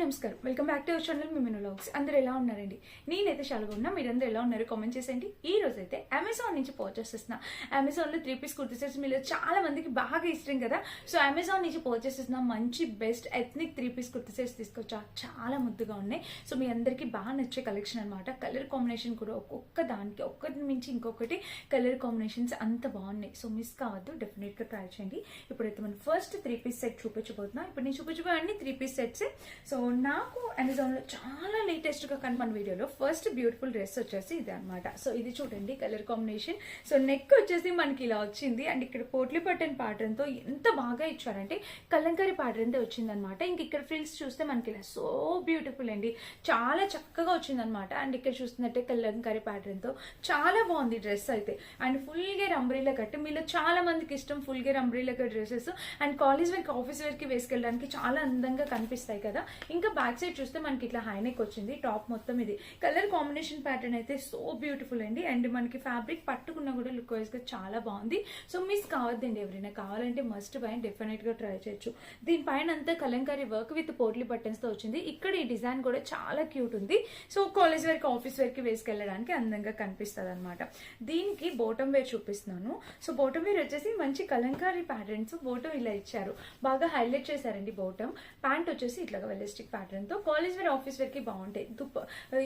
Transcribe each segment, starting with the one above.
నమస్కారం, welcome back to our channel Mimino vlogs. అందరూ ఎలా ఉన్నారండి? నేనైతే చాలా ఉన్నా. మీరందరూ ఎలా ఉన్నారు కామెంట్ చేసేయండి. ఈ రోజు అయితే అమెజాన్ నుంచి పర్చేస్ చేస్తున్నా. అమెజాన్లో 3 పీస్ కుర్తీ సెట్స్ మీలో చాలా మందికి బాగా ఇష్టం కదా. సో అమెజాన్ నుంచి పర్చేస్ చేసిన మంచి best ethnic 3 piece kurti sets తీసుకొచ్చా. చాలా ముద్దుగా ఉన్నాయి. సో మీ అందరికీ బాగా నచ్చే కలెక్షన్ అనమాట. కలర్ కాంబినేషన్ కూడా ఒక్కొక్క దానికి ఒక్కటి మించి ఇంకొకటి కలర్ కాంబినేషన్స్ అంత బాగున్నాయి. సో మిస్ కావద్దు, డెఫినెట్గా ట్రై చేయండి. ఇప్పుడైతే మనం ఫస్ట్ 3 పీస్ సెట్ చూపించబోతున్నా. ఇప్పుడు నేను చూపించబోయే అన్ని 3 పీస్ సెట్స్. సో నాకు అమెజాన్లో చాలా లేటెస్ట్గా కనపడిన వీడియోలో ఫస్ట్ బ్యూటిఫుల్ డ్రెస్ వచ్చేసి ఇది అనమాట. సో ఇది చూడండి కలర్ కాంబినేషన్. సో నెక్ వచ్చేసి మనకి ఇలా వచ్చింది అండ్ ఇక్కడ పోట్లీ బటన్ ప్యాటర్న్తో ఎంత బాగా ఇచ్చారంటే కలంకారీ ప్యాటర్న్తో వచ్చింది అనమాట. ఇంక ఇక్కడ ఫ్రిల్స్ చూస్తే మనకి ఇలా సో బ్యూటిఫుల్ అండి, చాలా చక్కగా వచ్చింది అనమాట. అండ్ ఇక్కడ చూస్తున్నట్టే కలంకారీ ప్యాటర్న్తో చాలా బాగుంది డ్రెస్ అయితే. అండ్ ఫుల్ గేర్ అంబ్రీలా కట్, మీలో చాలా మందికి ఇష్టం full gear అంబ్రీలా cut dresses. And college వేర్కి ఆఫీస్ వేర్కి వేసుకెళ్ళడానికి చాలా అందంగా కనిపిస్తాయి కదా. ఇంకా బ్యాక్ సైడ్ చూస్తే మనకి ఇట్లా హైనెక్ వచ్చింది. టాప్ మొత్తం ఇది కలర్ కాంబినేషన్ ప్యాటర్న్ అయితే సో బ్యూటిఫుల్ అండి. అండ్ మనకి ఫ్యాబ్రిక్ పట్టుకున్నా కూడా లుక్ వైజ్ గా చాలా బాగుంది. సో మిస్ కావద్దండి, ఎవరైనా కావాలంటే మస్ట్ బై, డెఫినెట్ గా ట్రై చేయొచ్చు. దీనిపైన అంతా Kalamkari work with potli buttons తో వచ్చింది. ఇక్కడ ఈ డిజైన్ కూడా చాలా క్యూట్ ఉంది. సో కాలేజ్ వేర్ కి ఆఫీస్ వేర్ కి వేసుకెళ్ళడానికి అందంగా కనిపిస్తుంది అనమాట. దీనికి బోటం వేర్ చూపిస్తున్నాను. సో బోటం వేర్ వచ్చేసి మంచి కలంకారీ ప్యాటర్న్స్, బోటం ఇలా ఇచ్చారు, బాగా హైలైట్ చేశారండి బోటం. ప్యాంట్ వచ్చేసి ఇట్లా వెలిస్టిక్ ప్యాటర్న్ తో కాలేజ్ వేర్ ఆఫీస్ వేర్ కి బాగుంటాయి.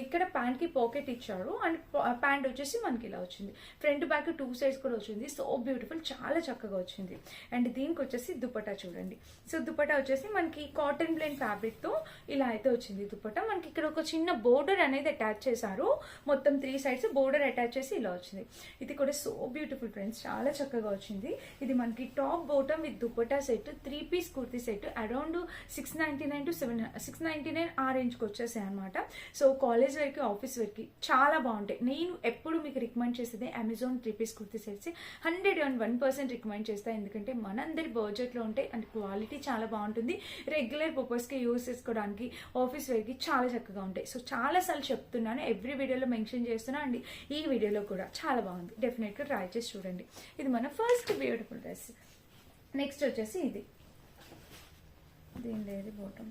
ఇక్కడ ప్యాంట్ కి పాకెట్ ఇచ్చారు అండ్ ప్యాంట్ వచ్చేసి మనకి ఇలా వచ్చింది. ఫ్రంట్ బ్యాక్ 2 సైడ్స్ కూడా వచ్చింది. సో బ్యూటిఫుల్, చాలా చక్కగా వచ్చింది. అండ్ దీనికి వచ్చేసి దుపట్టా చూడండి. సో దుపట్టా వచ్చేసి మనకి కాటన్ బ్లెండ్ ఫ్యాబ్రిక్ తో ఇలా అయితే వచ్చింది దుపట్టా. మనకి ఇక్కడ ఒక చిన్న బోర్డర్ అనేది అటాచ్ చేశారు. మొత్తం 3 సైడ్స్ బోర్డర్ అటాచ్ చేసి ఇలా వచ్చింది. ఇది కూడా సో బ్యూటిఫుల్ ఫ్రెండ్స్, చాలా చక్కగా వచ్చింది. ఇది మనకి top bottom with dupatta set 3 piece kurti set around 699 to 699 ఆ రేంజ్కి వచ్చేసాయి అనమాట. సో కాలేజ్ వేర్కి ఆఫీస్ వేర్కి చాలా బాగుంటాయి. నేను ఎప్పుడు మీకు రికమెండ్ చేసేది Amazon 3 piece kurti sets 101% recommend చేస్తాను. ఎందుకంటే మనందరి బడ్జెట్లో ఉంటాయి అండ్ క్వాలిటీ చాలా బాగుంటుంది. రెగ్యులర్ పర్పస్కి యూజ్ చేసుకోవడానికి ఆఫీస్ వేర్కి చాలా చక్కగా ఉంటాయి. సో చాలాసార్లు చెప్తున్నాను, ఎవ్రీ వీడియోలో మెన్షన్ చేస్తున్నా అండి. ఈ వీడియోలో కూడా చాలా బాగుంది, డెఫినెట్గా ట్రై చేసి చూడండి. ఇది మన ఫస్ట్ బ్యూటిఫుల్ డ్రెస్. నెక్స్ట్ వచ్చేసి ఇది దీని లేదు బోటం.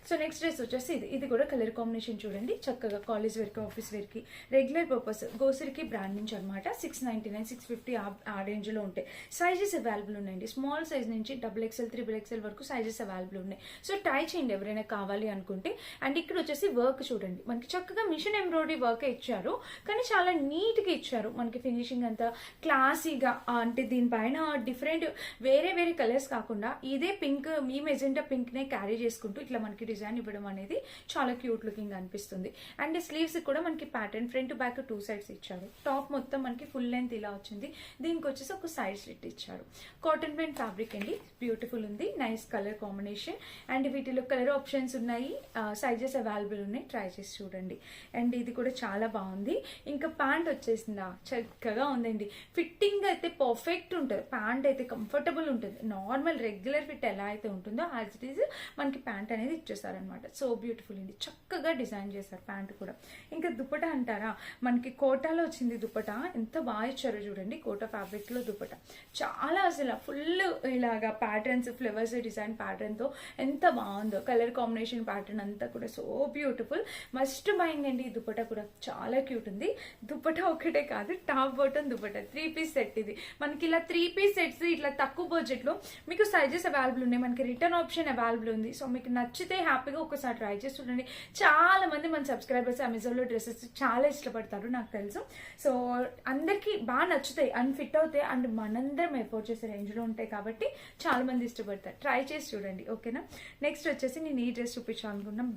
సో నెక్స్ట్ డ్రెస్ వచ్చేసి ఇది కూడా కలర్ కాంబినేషన్ చూడండి, చక్కగా కాలేజ్ వేర్కి ఆఫీస్ వేర్కి రెగ్యులర్ పర్పస్ గోసరికి బ్రాండ్ నుంచి అనమాట. 699 650 ఆ రేంజ్లో ఉంటాయి. సైజెస్ అవైలబుల్ ఉన్నాయండి. స్మాల్ సైజ్ నుంచి XXL 3XL వరకు సైజెస్ అవైలబుల్ ఉన్నాయి. సో ట్రై చేయండి ఎవరైనా కావాలి అనుకుంటే. అండ్ ఇక్కడ వచ్చేసి వర్క్ చూడండి, మనకి చక్కగా మిషన్ ఎంబ్రాయిడరీ వర్క్ ఇచ్చారు, కానీ చాలా నీట్గా ఇచ్చారు. మనకి ఫినిషింగ్ అంతా క్లాసీగా, అంటే దీనిపైన డిఫరెంట్ వేరే వేరే కలర్స్ కాకుండా ఇదే పింక్, మీ మెజెంటా పింక్ నే క్యారీ చేసుకుంటూ ఇట్లా మనకి డిజైన్ ఇవ్వడం అనేది చాలా క్యూట్ లుకింగ్ అనిపిస్తుంది. అండ్ స్లీవ్స్ కూడా మనకి ప్యాటర్న్ ఫ్రంట్ బ్యాక్ 2 సైడ్స్ ఇచ్చారు. టాప్ మొత్తం మనకి ఫుల్ లెంత్ ఇలా వచ్చింది. దీనికి వచ్చేసి ఒక సైడ్ స్లిట్ ఇచ్చారు. కాటన్ ప్రింట్ ఫ్యాబ్రిక్ అండి, బ్యూటిఫుల్ ఉంది, నైస్ కలర్ కాంబినేషన్. అండ్ వీటిలో కలర్ ఆప్షన్స్ ఉన్నాయి, సైజెస్ అవైలబుల్ ఉన్నాయి, ట్రై చేసి చూడండి. అండ్ ఇది కూడా చాలా బాగుంది. ఇంకా ప్యాంట్ వచ్చేసిందా, చక్కగా ఉందండి. ఫిట్టింగ్ అయితే పర్ఫెక్ట్ ఉంటుంది, ప్యాంట్ అయితే కంఫర్టబుల్ ఉంటుంది. నార్మల్ రెగ్యులర్ ఫిట్ ఎలా అయితే ఉంటుందో యాజ్ ఇట్ ఈజ్ మనకి ప్యాంట్ అనేది ఇచ్చేసారనమాట. సో బ్యూటిఫుల్ అండి, చక్కగా డిజైన్ చేశారు ప్యాంట్ కూడా. ఇంకా దుపట్టా అంటారా, మనకి కోటాలో వచ్చింది దుపట్టా, ఎంత బాగా ఇచ్చారో చూడండి. కోటా ఫ్యాబ్రిక్ లో దుపట్టా చాలా అసలు ఫుల్ ఇలాగా ప్యాటర్న్స్, ఫ్లవర్స్ డిజైన్ ప్యాటర్న్ తో ఎంత బాగుందో. కలర్ కాంబినేషన్ ప్యాటర్న్ అంతా కూడా సో బ్యూటిఫుల్, మస్ట్ బయింగ్ అండి. ఈ దుపట్టా కూడా చాలా క్యూట్ ఉంది. దుపట్టా ఒకటే కాదు, top bottom dupatta 3 piece set. ఇది మనకి ఇలా 3 పీస్ సెట్స్ ఇట్లా తక్కువ బడ్జెట్ లో మీకు సైజెస్ అవైలబుల్ ఉన్నాయి. మనకి రిటర్న్ ఆప్షన్ అవైలబుల్ ఉంది. సో మీకు నచ్చితే హ్యాపీగా ఒకసారి ట్రై చేసి చూడండి. చాలా మంది మన సబ్స్క్రైబర్స్ అమెజాన్లో డ్రెస్సెస్ చాలా ఇష్టపడతారు, నాకు తెలుసు. సో అందరికీ బాగా నచ్చుతాయి అండ్ ఫిట్ అవుతాయి అండ్ మనందరం ఎఫోర్డ్ చేసే రేంజ్లో ఉంటాయి కాబట్టి చాలా మంది ఇష్టపడతారు. ట్రై చేసి చూడండి, ఓకేనా. నెక్స్ట్ వచ్చేసి నేను ఈ డ్రెస్ చూపించాలనుకున్నాం.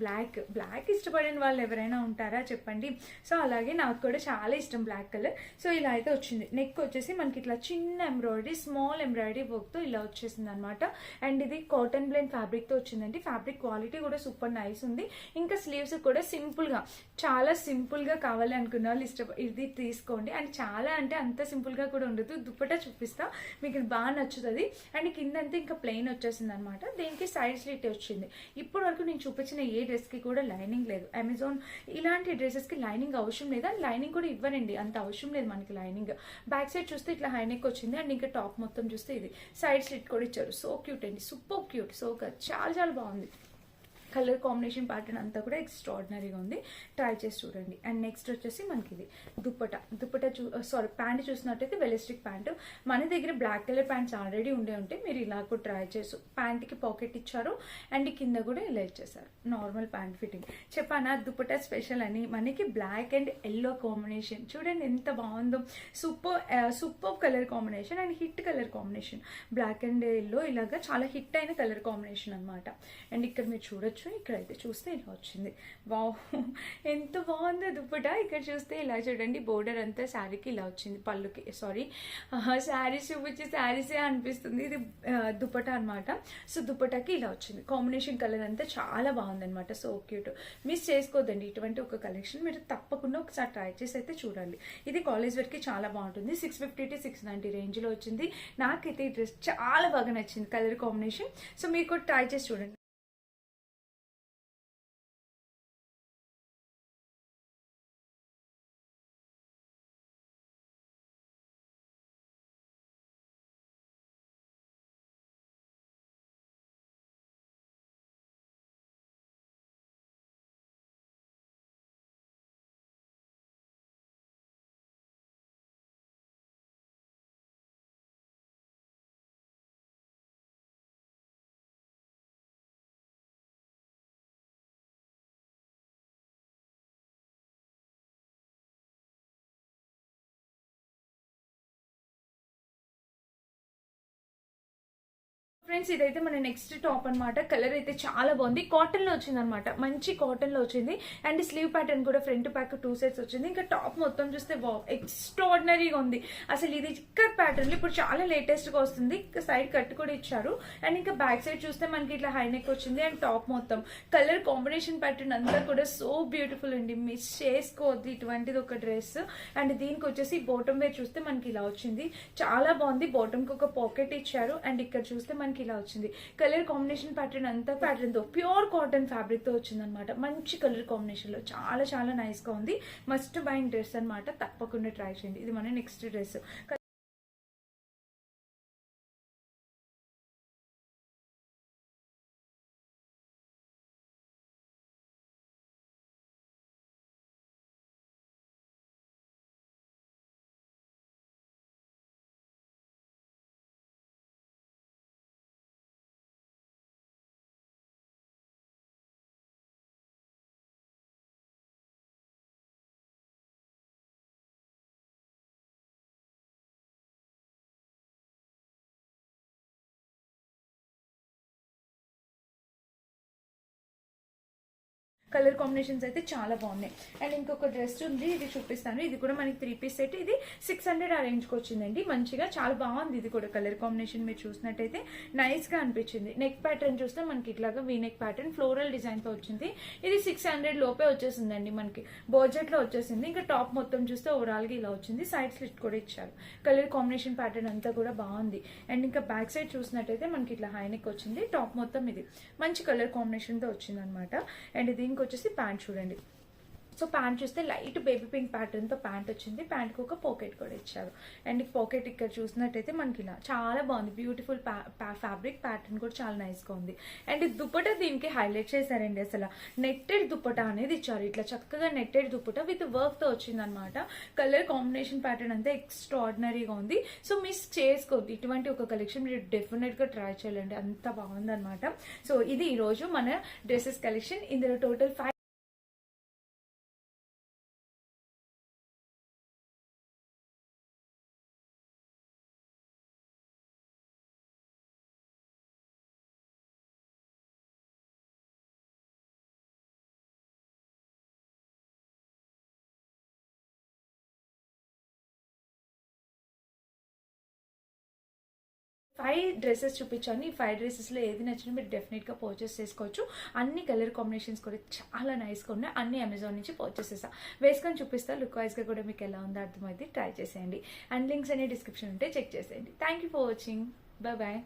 బ్లాక్ ఇష్టపడిన వాళ్ళు ఎవరైనా ఉంటారా చెప్పండి. సో అలాగే నాకు కూడా చాలా ఇష్టం బ్లాక్ కలర్. సో ఇలా అయితే వచ్చింది. నెక్ వచ్చేసి మనకి ఇట్లా చిన్న ఎంబ్రాయిడరీ, స్మాల్ ఎంబ్రాయిడరీ వర్క్తో ఇలా వచ్చేసింది అనమాట. అండ్ ఇది కాటన్ బ్లెండ్ ఫ్యాబ్రిక్ తో వచ్చిందండి. ఫ్యాబ్రిక్ క్వాలిటీ కూడా సూపర్ నైస్ ఉంది. ఇంకా స్లీవ్స్ కూడా సింపుల్ గా, చాలా సింపుల్ గా కావాలి అనుకున్న వాళ్ళు ఇది తీసుకోండి. అండ్ చాలా అంటే అంత సింపుల్ గా కూడా ఉండదు. దుపట్టా చూపిస్తా, మీకు బాగా నచ్చుతుంది. అండ్ కిందంతా ఇంకా ప్లెయిన్ వచ్చేసింది అనమాట. దీనికి సైడ్ స్లిట్ వచ్చింది. ఇప్పటి వరకు నేను చూపించిన ఏ డ్రెస్ కి కూడా లైనింగ్ లేదు. అమెజాన్ ఇలాంటి డ్రెస్సెస్ కి లైనింగ్ అవసరం లేదా, లైనింగ్ కూడా ఇవ్వనండి, అంత అవసరం లేదు మనకి లైనింగ్. బ్యాక్ సైడ్ చూస్తే ఇట్లా హైనెక్ వచ్చింది. అండ్ ఇంకా టాప్ మొత్తం చూస్తే ఇది సైడ్ స్లిట్ కూడా ఇచ్చారు. సో క్యూట్ అండి, సూపర్ క్యూట్. సో చాలా చాలా బాగుంది. కలర్ కాంబినేషన్ ప్యాటర్న్ అంతా కూడా ఎక్స్ట్రాడినరీగా ఉంది, ట్రై చేసి చూడండి. అండ్ నెక్స్ట్ వచ్చేసి మనకి ఇది దుప్పట ప్యాంట్ చూసినట్టయితే వెలిస్టిక్ ప్యాంట్. మన దగ్గర బ్లాక్ కలర్ ప్యాంట్స్ ఆల్రెడీ ఉంటే మీరు ఇలా కూడా ట్రై చేసు. ప్యాంట్కి పాకెట్ ఇచ్చారు అండ్ కింద కూడా ఇలా ఇచ్చేసారు, నార్మల్ ప్యాంట్ ఫిట్టింగ్. చెప్పానా దుప్పట స్పెషల్ అని. మనకి బ్లాక్ అండ్ ఎల్లో కాంబినేషన్ చూడండి ఎంత బాగుందో, super colour combination and hit colour combination. Black and yellow ఇలాగా చాలా హిట్ అయిన కలర్ కాంబినేషన్ అనమాట. అండ్ ఇక్కడ మీరు చూడొచ్చు, ఇక్కడైతే చూస్తే ఇలా వచ్చింది. వావ్ ఎంత బాగుందో దుప్పట. ఇక్కడ చూస్తే ఇలా చూడండి, బోర్డర్ అంతా శారీకి ఇలా వచ్చింది, పళ్ళుకి శారీస్ చూపించి శారీసే అనిపిస్తుంది. ఇది దుప్పట అనమాట. సో దుప్పటకి ఇలా వచ్చింది, కాంబినేషన్ కలర్ అంతా చాలా బాగుందనమాట. సో క్యూట్, మిస్ చేసుకోవద్దండి ఇటువంటి ఒక కలెక్షన్. మీరు తప్పకుండా ఒకసారి ట్రై చేసి అయితే చూడండి. ఇది కాలేజ్ వేర్కి చాలా బాగుంటుంది. 650 to 690 రేంజ్లో వచ్చింది. నాకైతే ఈ డ్రెస్ చాలా బాగా నచ్చింది, కలర్ కాంబినేషన్. సో మీరు కూడా ట్రై చేసి చూడండి. ఫ్రెండ్స్ ఇదైతే మన నెక్స్ట్ టాప్ అనమాట. కలర్ అయితే చాలా బాగుంది, కాటన్ లో వచ్చింది అనమాట, మంచి కాటన్ లో వచ్చింది. అండ్ స్లీవ్ ప్యాటర్న్ కూడా ఫ్రంట్ బ్యాక్ 2 సెట్స్ వచ్చింది. ఇంకా టాప్ మొత్తం చూస్తే ఎక్స్ట్రాడినరీగా ఉంది అసలు. ఇది ఇక్కర్ ప్యాటర్న్ ఇప్పుడు చాలా లేటెస్ట్ గా వస్తుంది. సైడ్ కట్ కూడా ఇచ్చారు. అండ్ ఇంకా బ్యాక్ సైడ్ చూస్తే మనకి ఇట్లా హై నెక్ వచ్చింది. అండ్ టాప్ మొత్తం కలర్ కాంబినేషన్ ప్యాటర్న్ అంతా కూడా సో బ్యూటిఫుల్ అండి, మిస్ చేసుకోవద్దు ఇటువంటిది ఒక డ్రెస్. అండ్ దీనికి వచ్చేసి బాటమ్ వేర్ చూస్తే మనకి ఇలా వచ్చింది, చాలా బాగుంది. బాటమ్ కి ఒక పాకెట్ ఇచ్చారు. అండ్ ఇక్కడ చూస్తే మనకి ఇలా వచ్చింది. కలర్ కాంబినేషన్ ప్యాటర్న్ అంతా ప్యాటర్న్ తో ప్యూర్ కాటన్ ఫ్యాబ్రిక్ తో వచ్చింది అనమాట. మంచి కలర్ కాంబినేషన్ లో చాలా చాలా నైస్ గా ఉంది. మస్ట్ బైంగ్ డ్రెస్ అనమాట, తప్పకుండా ట్రై చేయండి. ఇది మన నెక్స్ట్ డ్రెస్. కలర్ కాంబినేషన్స్ అయితే చాలా బాగున్నాయి. అండ్ ఇంకొక డ్రెస్ ఉంది, ఇది చూపిస్తాను. ఇది కూడా మనకి 3 పీస్ సెట్. ఇది 600 ఆ రేంజ్ కి వచ్చిందండి. మంచిగా చాలా బాగుంది. ఇది కూడా కలర్ కాంబినేషన్ మీరు చూసినట్టయితే నైస్ గా అనిపించింది. నెక్ ప్యాటర్న్ చూస్తే మనకి ఇట్లాగా V neck pattern floral design తో వచ్చింది. ఇది 600 లోపే వచ్చేసిందండి, మనకి బడ్జెట్ లో వచ్చేసింది. ఇంకా టాప్ మొత్తం చూస్తే ఓవరాల్ గా ఇలా వచ్చింది. సైడ్ స్లిట్ కూడా ఇచ్చారు. కలర్ కాంబినేషన్ ప్యాటర్న్ అంతా కూడా బాగుంది. అండ్ ఇంకా బ్యాక్ సైడ్ చూసినట్టయితే మనకి ఇట్లా హై నెక్ వచ్చింది. టాప్ మొత్తం ఇది మంచి కలర్ కాంబినేషన్ తో వచ్చింది అనమాట. అండ్ దీనికి వచ్చేసి ప్యాంట్ చూడండి. సో ప్యాంట్ చూస్తే లైట్ బేబీ పింక్ ప్యాటర్న్ తో ప్యాంట్ వచ్చింది. ప్యాంట్ కి ఒక పాకెట్ కూడా ఇచ్చారు. అండ్ పాకెట్ ఇక్కడ చూసినట్టయితే మనకి ఇలా చాలా బాగుంది. బ్యూటిఫుల్ ఫ్యాబ్రిక్ ప్యాటర్న్ కూడా చాలా నైస్ గా ఉంది. అండ్ దుప్పట దీనికి హైలైట్ చేశారండి. అసలు నెట్టెడ్ దుప్పట అనేది ఇచ్చారు. ఇట్లా చక్కగా నెట్టెడ్ దుప్పట విత్ వర్క్ తో వచ్చింది అనమాట. కలర్ కాంబినేషన్ ప్యాటర్న్ అంతా ఎక్స్ట్రాడినరీగా ఉంది. సో మిస్ చేసుకోవద్దు ఇటువంటి ఒక కలెక్షన్, మీరు డెఫినెట్ గా ట్రై చేయాలండి, అంత బాగుంది అనమాట. సో ఇది ఈ రోజు మన డ్రెస్సెస్ కలెక్షన్. ఇందులో టోటల్ 5 డ్రెస్సెస్ చూపించాను. ఈ 5 డ్రెస్సెస్ లో ఏది నచ్చినా మీరు డెఫినెట్ గా పర్చేస్ చేసుకోవచ్చు. అన్ని కలర్ కాంబినేషన్స్ కూడా చాలా నైస్ గా ఉన్నాయి. అన్ని అమెజాన్ నుంచి పర్చేస్ చేసా, వేసుకొని చూపిస్తా. లుక్ వైజ్ గా కూడా మీకు ఎలా ఉందో అర్థమైతే ట్రై చేసేయండి. అండ్ లింక్స్ అనే డిస్క్రిప్షన్ ఉంటే చెక్ చేసేయండి. Thank you for watching. Bye bye.